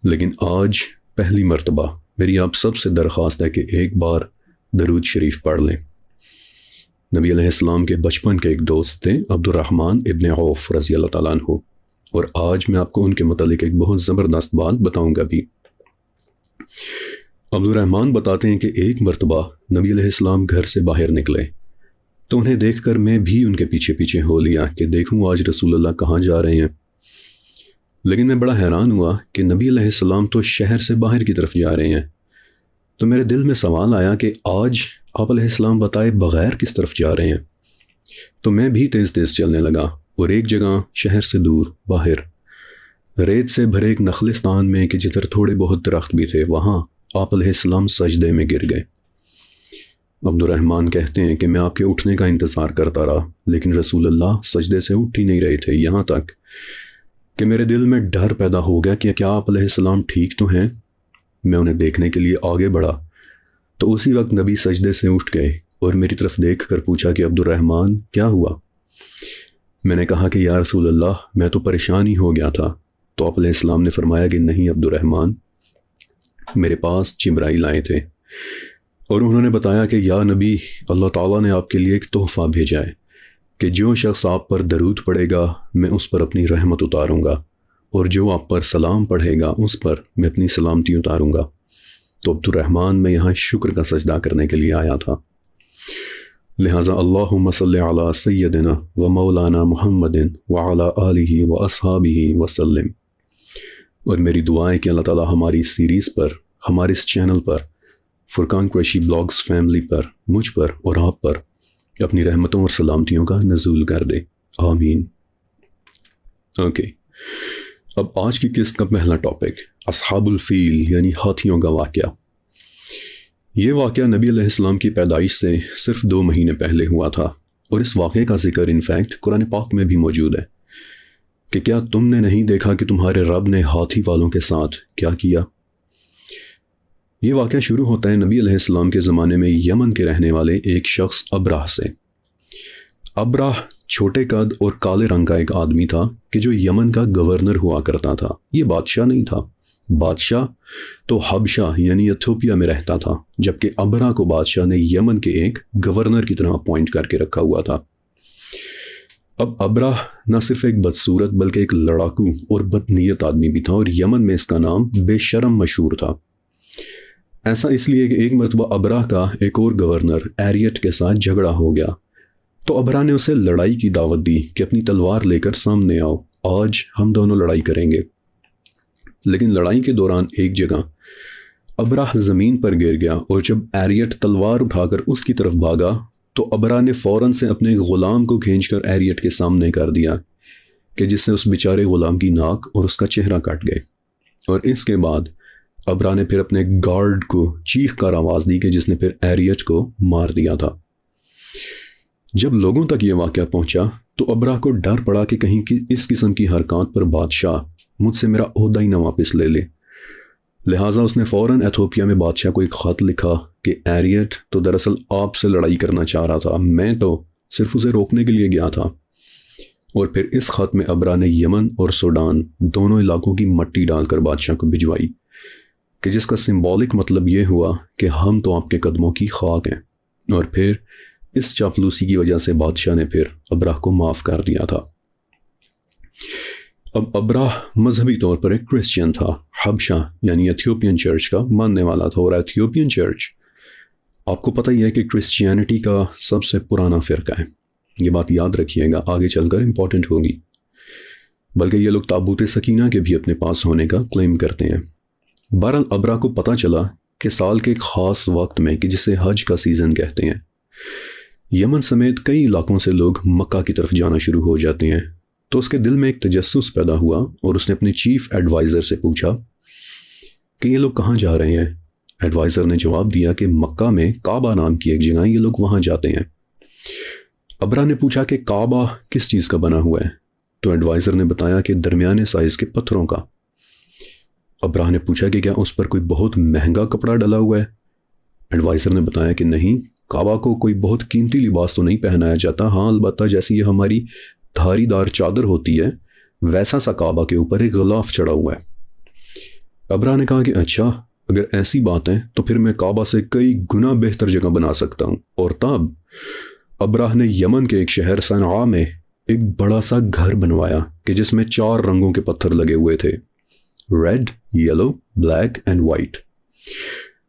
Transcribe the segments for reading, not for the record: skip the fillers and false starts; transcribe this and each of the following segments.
لیکن آج پہلی مرتبہ میری آپ سب سے درخواست ہے کہ ایک بار درود شریف پڑھ لیں۔ نبی علیہ السلام کے بچپن کے ایک دوست تھے عبد الرحمن ابن عوف رضی اللہ تعالیٰ عنہ، اور آج میں آپ کو ان کے متعلق ایک بہت زبردست بات بتاؤں گا بھی۔ عبد الرحمن بتاتے ہیں کہ ایک مرتبہ نبی علیہ السلام گھر سے باہر نکلے تو انہیں دیکھ کر میں بھی ان کے پیچھے پیچھے ہو لیا کہ دیکھوں آج رسول اللہ کہاں جا رہے ہیں۔ لیکن میں بڑا حیران ہوا کہ نبی علیہ السلام تو شہر سے باہر کی طرف جا رہے ہیں، تو میرے دل میں سوال آیا کہ آج آپ علیہ السلام بتائے بغیر کس طرف جا رہے ہیں۔ تو میں بھی تیز تیز چلنے لگا اور ایک جگہ شہر سے دور باہر ریت سے بھرے ایک نخلستان میں کہ جدھر تھوڑے بہت درخت بھی تھے، وہاں آپ علیہ السلام سجدے میں گر گئے۔ عبد الرحمن کہتے ہیں کہ میں آپ کے اٹھنے کا انتظار کرتا رہا، لیکن رسول اللہ سجدے سے اٹھ ہی نہیں رہے تھے، یہاں تک کہ میرے دل میں ڈر پیدا ہو گیا کہ کیا آپ علیہ السلام ٹھیک تو ہیں۔ میں انہیں دیکھنے کے لیے آگے بڑھا تو اسی وقت نبی سجدے سے اٹھ گئے اور میری طرف دیکھ کر پوچھا کہ عبد الرحمن کیا ہوا؟ میں نے کہا کہ یا رسول اللہ میں تو پریشان ہی ہو گیا تھا۔ تو آپ علیہ السلام نے فرمایا کہ نہیں عبد الرحمن، میرے پاس جبرائیل آئے تھے اور انہوں نے بتایا کہ یا نبی، اللہ تعالیٰ نے آپ کے لیے ایک تحفہ بھیجا ہے کہ جو شخص آپ پر درود پڑھے گا میں اس پر اپنی رحمت اتاروں گا، اور جو آپ پر سلام پڑھے گا اس پر میں اپنی سلامتی اتاروں گا۔ تو عبد الرحمن میں یہاں شکر کا سجدہ کرنے کے لیے آیا تھا، لہٰذا اللہم صلی علی سیدنا و مولانا محمد وعلی آلہ و اصحابہ وسلم۔ اور میری دعا ہے کہ اللہ تعالیٰ ہماری اس سیریز پر، ہمارے اس چینل پر، فرقان قریشی بلاگز فیملی پر، مجھ پر اور آپ پر اپنی رحمتوں اور سلامتیوں کا نزول کر دے، آمین۔ اوکے، اب آج کی قسط کا پہلا ٹاپک اصحاب الفیل یعنی ہاتھیوں کا واقعہ۔ یہ واقعہ نبی علیہ السلام کی پیدائش سے صرف 2 مہینے پہلے ہوا تھا، اور اس واقعے کا ذکر انفیکٹ قرآن پاک میں بھی موجود ہے کہ کیا تم نے نہیں دیکھا کہ تمہارے رب نے ہاتھی والوں کے ساتھ کیا کیا۔ یہ واقعہ شروع ہوتا ہے نبی علیہ السلام کے زمانے میں یمن کے رہنے والے ایک شخص ابراہ سے۔ ابراہ چھوٹے قد اور کالے رنگ کا ایک آدمی تھا کہ جو یمن کا گورنر ہوا کرتا تھا۔ یہ بادشاہ نہیں تھا، بادشاہ تو حبشہ یعنی ایتھوپیا میں رہتا تھا، جبکہ ابراہ کو بادشاہ نے یمن کے ایک گورنر کی طرح اپوائنٹ کر کے رکھا ہوا تھا۔ اب ابراہ نہ صرف ایک بدصورت بلکہ ایک لڑاکو اور بدنیت آدمی بھی تھا، اور یمن میں اس کا نام بے شرم مشہور تھا۔ ایسا اس لیے کہ ایک مرتبہ ابراہ کا ایک اور گورنر ایریٹ کے ساتھ جھگڑا ہو گیا، تو ابراہ نے اسے لڑائی کی دعوت دی کہ اپنی تلوار لے کر سامنے آؤ، آج ہم دونوں لڑائی کریں گے۔ لیکن لڑائی کے دوران ایک جگہ ابراہ زمین پر گر گیا، اور جب ایریٹ تلوار اٹھا کر اس کی طرف بھاگا تو ابراہ نے فوراً سے اپنے غلام کو کھینچ کر ایریٹ کے سامنے کر دیا کہ جس سے اس بیچارے غلام کی ناک اور اس کا چہرہ کٹ گئے۔ اور اس کے بعد ابراہ نے پھر اپنے گارڈ کو چیخ کر آواز دی کہ جس نے پھر ایریٹ کو مار دیا تھا۔ جب لوگوں تک یہ واقعہ پہنچا تو ابراہ کو ڈر پڑا کہ کہیں اس قسم کی حرکات پر بادشاہ مجھ سے میرا عہدہ ہی نہ واپس لے لے، لہٰذا اس نے فوراً ایتھوپیا میں بادشاہ کو ایک خط لکھا کہ ایریٹ تو دراصل آپ سے لڑائی کرنا چاہ رہا تھا، میں تو صرف اسے روکنے کے لیے گیا تھا۔ اور پھر اس خط میں ابراہ نے یمن اور سوڈان دونوں علاقوں کی مٹی ڈال کر بادشاہ کو بھجوائی، کہ جس کا سمبولک مطلب یہ ہوا کہ ہم تو آپ کے قدموں کی خاک ہیں۔ اور پھر اس چاپلوسی کی وجہ سے بادشاہ نے پھر ابراہ کو معاف کر دیا تھا۔ اب ابراہ مذہبی طور پر ایک کرسچین تھا، حبشہ یعنی ایتھیوپین چرچ کا ماننے والا تھا، اور ایتھیوپین چرچ آپ کو پتہ ہی ہے کہ کرسچینٹی کا سب سے پرانا فرقہ ہے۔ یہ بات یاد رکھیے گا، آگے چل کر امپورٹنٹ ہوگی، بلکہ یہ لوگ تابوت سکینہ کے بھی اپنے پاس ہونے کا کلیم کرتے ہیں۔ بہرحال ابراہ کو پتہ چلا کہ سال کے ایک خاص وقت میں کہ جسے حج کا سیزن کہتے ہیں، یمن سمیت کئی علاقوں سے لوگ مکہ کی طرف جانا شروع ہو جاتے ہیں۔ تو اس کے دل میں ایک تجسس پیدا ہوا، اور اس نے اپنے چیف ایڈوائزر سے پوچھا کہ یہ لوگ کہاں جا رہے ہیں۔ ایڈوائزر نے جواب دیا کہ مکہ میں کعبہ نام کی ایک جگہ، یہ لوگ وہاں جاتے ہیں۔ ابراہ نے پوچھا کہ کعبہ کس چیز کا بنا ہوا ہے، تو ایڈوائزر نے بتایا کہ درمیانے سائز کے پتھروں کا۔ ابراہ نے پوچھا کہ کیا اس پر کوئی بہت مہنگا کپڑا ڈلا ہوا ہے؟ ایڈوائزر نے بتایا کہ نہیں، کعبہ کو کوئی بہت قیمتی لباس تو نہیں پہنایا جاتا، ہاں البتہ جیسی یہ ہماری دھاری دار چادر ہوتی ہے ویسا سا کعبہ کے اوپر ایک غلاف چڑھا ہوا ہے۔ ابرا نے کہا کہ اچھا اگر ایسی بات ہے تو پھر میں کعبہ سے کئی گنا بہتر جگہ بنا سکتا ہوں۔ اور تب ابراہ نے یمن کے ایک شہر صنعاء میں ایک بڑا سا گھر بنوایا کہ جس میں 4 رنگوں کے پتھر لگے ہوئے تھے، red, yellow, black and white,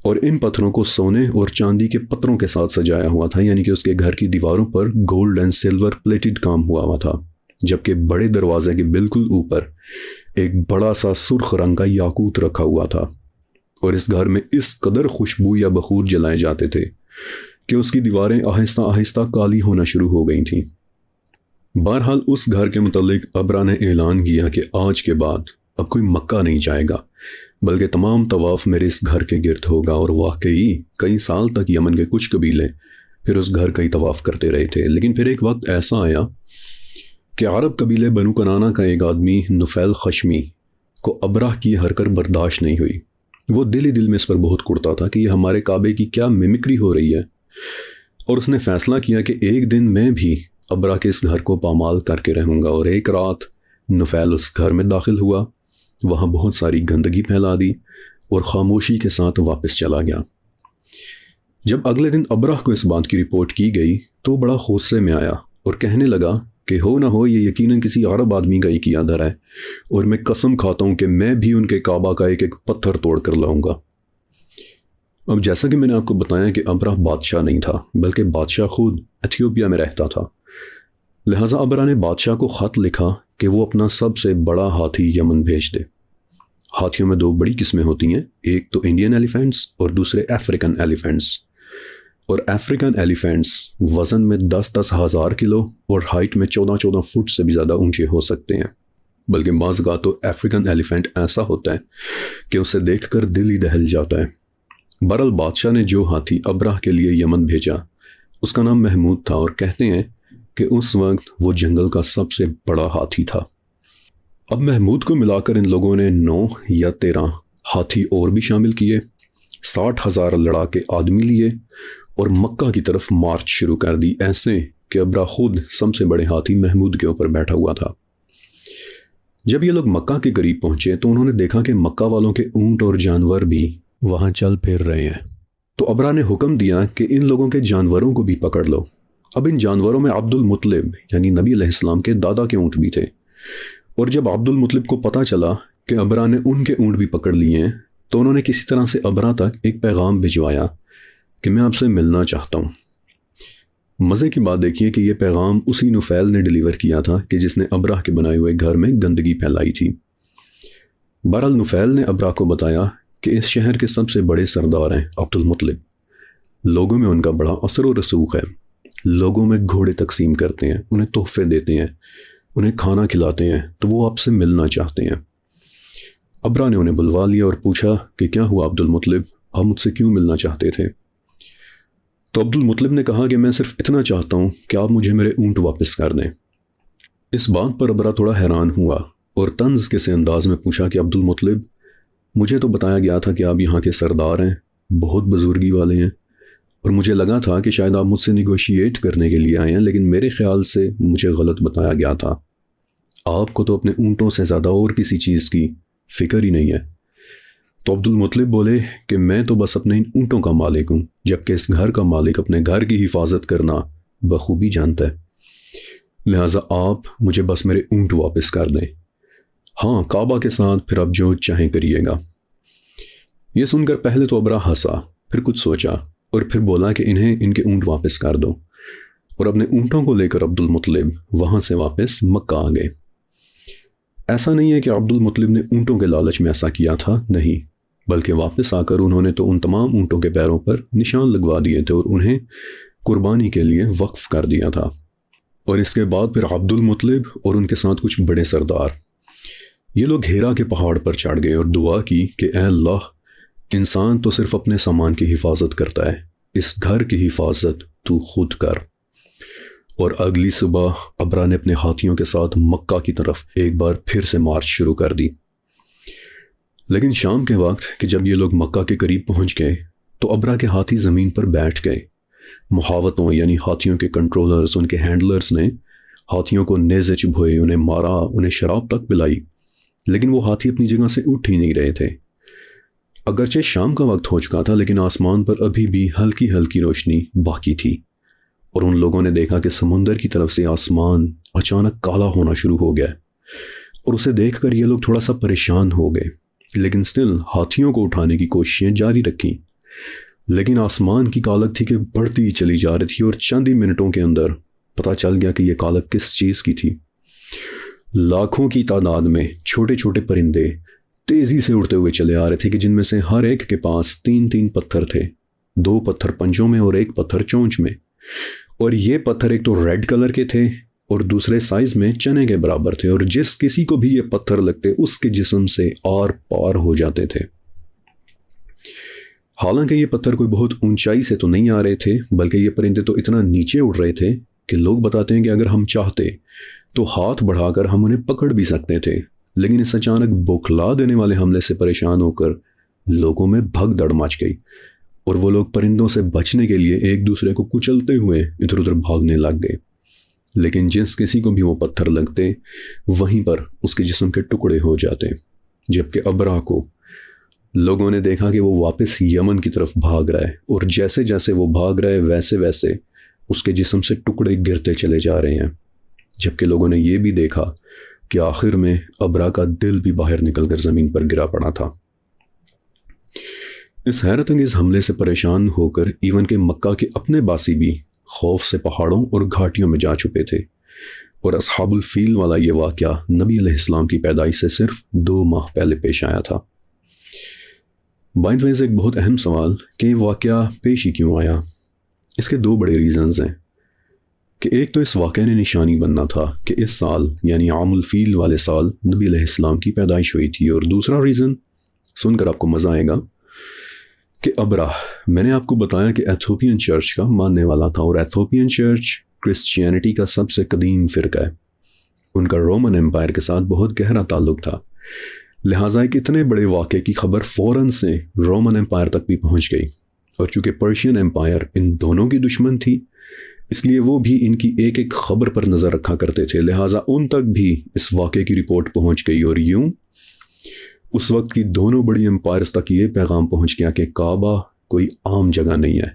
اور ان پتھروں کو سونے اور چاندی کے پتھروں کے ساتھ سجایا ہوا تھا، یعنی کہ اس کے گھر کی دیواروں پر گولڈ اینڈ سلور پلیٹڈ کام ہوا تھا، جبکہ بڑے دروازے کے بالکل اوپر ایک بڑا سا سرخ رنگ کا یاقوت رکھا ہوا تھا، اور اس گھر میں اس قدر خوشبو یا بخور جلائے جاتے تھے کہ اس کی دیواریں آہستہ آہستہ کالی ہونا شروع ہو گئی تھیں۔ بہرحال اس گھر کے متعلق ابرا نے اعلان کیا کہ آج کے بعد اب کوئی مکہ نہیں جائے گا، بلکہ تمام طواف میرے اس گھر کے گرد ہوگا، اور واقعی کئی سال تک یمن کے کچھ قبیلے پھر اس گھر کا ہی طواف کرتے رہے تھے۔ لیکن پھر ایک وقت ایسا آیا کہ عرب قبیلے بنو کنانا کا ایک آدمی نفیل خشمی کو ابراہ کی حرکت برداشت نہیں ہوئی۔ وہ دل ہی دل میں اس پر بہت کڑتا تھا کہ یہ ہمارے کعبے کی کیا ممکری ہو رہی ہے، اور اس نے فیصلہ کیا کہ ایک دن میں بھی ابراہ کے اس گھر کو پامال کر کے رہوں گا۔ اور ایک رات نفیل اس گھر میں داخل ہوا، وہاں بہت ساری گندگی پھیلا دی اور خاموشی کے ساتھ واپس چلا گیا۔ جب اگلے دن ابراہ کو اس بات کی رپورٹ کی گئی تو بڑا غصے میں آیا اور کہنے لگا کہ ہو نہ ہو یہ یقیناً کسی عرب آدمی کا ہی کیا دھر ہے، اور میں قسم کھاتا ہوں کہ میں بھی ان کے کعبہ کا ایک ایک پتھر توڑ کر لاؤں گا۔ اب جیسا کہ میں نے آپ کو بتایا کہ ابراہ بادشاہ نہیں تھا، بلکہ بادشاہ خود ایتھیوپیا میں رہتا تھا، لہٰذا ابراہ نے بادشاہ کو خط لکھا کہ وہ اپنا سب سے بڑا ہاتھی یمن بھیج دے۔ ہاتھیوں میں 2 بڑی قسمیں ہوتی ہیں، ایک تو انڈین ایلیفینٹس اور دوسرے افریقن ایلیفینٹس، اور افریقن ایلیفینٹس وزن میں 10-10 ہزار کلو اور ہائٹ میں 14-14 فٹ سے بھی زیادہ اونچے ہو سکتے ہیں، بلکہ بعض اوقات تو افریقن ایلیفینٹ ایسا ہوتا ہے کہ اسے دیکھ کر دل ہی دہل جاتا ہے۔ بہرحال بادشاہ نے جو ہاتھی ابراہ کے لیے یمن بھیجا اس کا نام محمود تھا، اور کہتے ہیں کہ اس وقت وہ جنگل کا سب سے بڑا ہاتھی تھا۔ اب محمود کو ملا کر ان لوگوں نے 9 یا 13 ہاتھی اور بھی شامل کیے، 60,000 لڑاکے آدمی لیے اور مکہ کی طرف مارچ شروع کر دی، ایسے کہ ابراہ خود سب سے بڑے ہاتھی محمود کے اوپر بیٹھا ہوا تھا۔ جب یہ لوگ مکہ کے قریب پہنچے تو انہوں نے دیکھا کہ مکہ والوں کے اونٹ اور جانور بھی وہاں چل پھر رہے ہیں، تو ابراہ نے حکم دیا کہ ان لوگوں کے جانوروں کو بھی پکڑ لو۔ اب ان جانوروں میں عبد المطلب یعنی نبی علیہ السلام کے دادا کے اونٹ بھی تھے، اور جب عبد المطلب کو پتہ چلا کہ ابراہ نے ان کے اونٹ بھی پکڑ لیے ہیں تو انہوں نے کسی طرح سے ابراہ تک ایک پیغام بھجوایا کہ میں آپ سے ملنا چاہتا ہوں۔ مزے کی بات دیکھیے کہ یہ پیغام اسی نفیل نے ڈیلیور کیا تھا کہ جس نے ابراہ کے بنائے ہوئے گھر میں گندگی پھیلائی تھی۔ بہرحال نفیل نے ابراہ کو بتایا کہ اس شہر کے سب سے بڑے سردار ہیں عبد المطلب، لوگوں میں ان کا بڑا اثر و رسوخ ہے، لوگوں میں گھوڑے تقسیم کرتے ہیں، انہیں تحفے دیتے ہیں، انہیں کھانا کھلاتے ہیں، تو وہ آپ سے ملنا چاہتے ہیں۔ ابراہ نے انہیں بلوا لیا اور پوچھا کہ کیا ہوا عبد المطلب، آپ مجھ سے کیوں ملنا چاہتے تھے؟ تو عبد المطلب نے کہا کہ میں صرف اتنا چاہتا ہوں کہ آپ مجھے میرے اونٹ واپس کر دیں۔ اس بات پر ابراہ تھوڑا حیران ہوا اور طنز کے سے انداز میں پوچھا کہ عبد المطلب، مجھے تو بتایا گیا تھا کہ آپ یہاں کے سردار ہیں، بہت بزرگی والے ہیں، اور مجھے لگا تھا کہ شاید آپ مجھ سے نیگوشیٹ کرنے کے لیے آئے ہیں، لیکن میرے خیال سے مجھے غلط بتایا گیا تھا۔ آپ کو تو اپنے اونٹوں سے زیادہ اور کسی چیز کی فکر ہی نہیں ہے۔ تو عبد المطلب بولے کہ میں تو بس اپنے ان اونٹوں کا مالک ہوں، جبکہ اس گھر کا مالک اپنے گھر کی حفاظت کرنا بخوبی جانتا ہے، لہٰذا آپ مجھے بس میرے اونٹ واپس کر دیں، ہاں کعبہ کے ساتھ پھر آپ جو چاہیں کریے گا۔ یہ سن کر پہلے تو ابراہ ہنسا، پھر کچھ سوچا اور پھر بولا کہ انہیں ان کے اونٹ واپس کر دو، اور اپنے اونٹوں کو لے کر عبد المطلب وہاں سے واپس مکہ آ گئے۔ ایسا نہیں ہے کہ عبد المطلب نے اونٹوں کے لالچ میں ایسا کیا تھا، نہیں، بلکہ واپس آ کر انہوں نے تو ان تمام اونٹوں کے پیروں پر نشان لگوا دیے تھے اور انہیں قربانی کے لیے وقف کر دیا تھا۔ اور اس کے بعد پھر عبد المطلب اور ان کے ساتھ کچھ بڑے سردار یہ لوگ ہیرا کے پہاڑ پر چڑھ گئے اور دعا کی کہ اے اللہ، انسان تو صرف اپنے سامان کی حفاظت کرتا ہے، اس گھر کی حفاظت تو خود کر۔ اور اگلی صبح ابراہ نے اپنے ہاتھیوں کے ساتھ مکہ کی طرف ایک بار پھر سے مارچ شروع کر دی۔ لیکن شام کے وقت کہ جب یہ لوگ مکہ کے قریب پہنچ گئے تو ابراہ کے ہاتھی زمین پر بیٹھ گئے۔ محاوتوں یعنی ہاتھیوں کے کنٹرولرز، ان کے ہینڈلرز نے ہاتھیوں کو نیزے چبھوئے، انہیں مارا، انہیں شراب تک پلائی، لیکن وہ ہاتھی اپنی جگہ سے اٹھ ہی نہیں رہے تھے۔ اگرچہ شام کا وقت ہو چکا تھا لیکن آسمان پر ابھی بھی ہلکی ہلکی روشنی باقی تھی، اور ان لوگوں نے دیکھا کہ سمندر کی طرف سے آسمان اچانک کالا ہونا شروع ہو گیا، اور اسے دیکھ کر یہ لوگ تھوڑا سا پریشان ہو گئے، لیکن سٹل ہاتھیوں کو اٹھانے کی کوششیں جاری رکھیں۔ لیکن آسمان کی کالک تھی کہ بڑھتی چلی جا رہی تھی، اور چند ہی منٹوں کے اندر پتہ چل گیا کہ یہ کالک کس چیز کی تھی۔ لاکھوں کی تعداد میں چھوٹے چھوٹے پرندے تیزی سے اڑتے ہوئے چلے آ رہے تھے کہ جن میں سے ہر ایک کے پاس 3 پتھر تھے، 2 پتھر پنجوں میں اور 1 پتھر چونچ میں، اور یہ پتھر ایک تو ریڈ کلر کے تھے اور دوسرے سائز میں چنے کے برابر تھے، اور جس کسی کو بھی یہ پتھر لگتے اس کے جسم سے آر پار ہو جاتے تھے۔ حالانکہ یہ پتھر کوئی بہت اونچائی سے تو نہیں آ رہے تھے، بلکہ یہ پرندے تو اتنا نیچے اڑ رہے تھے کہ لوگ بتاتے ہیں کہ اگر ہم چاہتے تو ہاتھ بڑھا کر ہم انہیں پکڑ بھی سکتے تھے، لیکن اس اچانک بوکھلا دینے والے حملے سے پریشان ہو کر لوگوں میں بھگ دوڑ مچ گئی، اور وہ لوگ پرندوں سے بچنے کے لیے ایک دوسرے کو کچلتے ہوئے ادھر ادھر بھاگنے لگ گئے۔ لیکن جس کسی کو بھی وہ پتھر لگتے وہیں پر اس کے جسم کے ٹکڑے ہو جاتے، جبکہ ابرا کو لوگوں نے دیکھا کہ وہ واپس یمن کی طرف بھاگ رہا ہے، اور جیسے جیسے وہ بھاگ رہا ہے ویسے ویسے اس کے جسم سے ٹکڑے گرتے چلے جا رہے ہیں، جبکہ لوگوں نے یہ بھی دیکھا کہ آخر میں ابرا کا دل بھی باہر نکل کر زمین پر گرا پڑا تھا۔ اس حیرت انگیز حملے سے پریشان ہو کر ایون کہ مکہ کے اپنے باسی بھی خوف سے پہاڑوں اور گھاٹیوں میں جا چھپے تھے، اور اصحاب الفیل والا یہ واقعہ نبی علیہ السلام کی پیدائش سے صرف 2 ماہ پہلے پیش آیا تھا۔ بائی دا وے ایک بہت اہم سوال کہ یہ واقعہ پیش ہی کیوں آیا؟ اس کے 2 بڑے ریزنز ہیں کہ ایک تو اس واقعے نے نشانی بننا تھا کہ اس سال یعنی عام الفیل والے سال نبی علیہ السلام کی پیدائش ہوئی تھی، اور دوسرا ریزن سن کر آپ کو مزہ آئے گا کہ ابرا، میں نے آپ کو بتایا کہ ایتھوپین چرچ کا ماننے والا تھا، اور ایتھوپین چرچ کرسچینٹی کا سب سے قدیم فرقہ ہے، ان کا رومن امپائر کے ساتھ بہت گہرا تعلق تھا، لہٰذا ایک اتنے بڑے واقعے کی خبر فوراً سے رومن امپائر تک بھی پہنچ گئی، اور چونکہ پرشین امپائر ان دونوں کی دشمن تھی اس لیے وہ بھی ان کی ایک ایک خبر پر نظر رکھا کرتے تھے، لہٰذا ان تک بھی اس واقعے کی رپورٹ پہنچ گئی، اور یوں اس وقت کی دونوں بڑی امپائرز تک یہ پیغام پہنچ گیا کہ کعبہ کوئی عام جگہ نہیں ہے،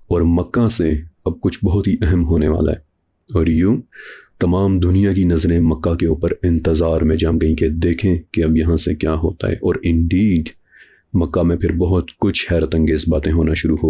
اور مکہ سے اب کچھ بہت ہی اہم ہونے والا ہے، اور یوں تمام دنیا کی نظریں مکہ کے اوپر انتظار میں جم گئیں کہ دیکھیں کہ اب یہاں سے کیا ہوتا ہے، اور انڈیڈ مکہ میں پھر بہت کچھ حیرت انگیز باتیں ہونا شروع ہو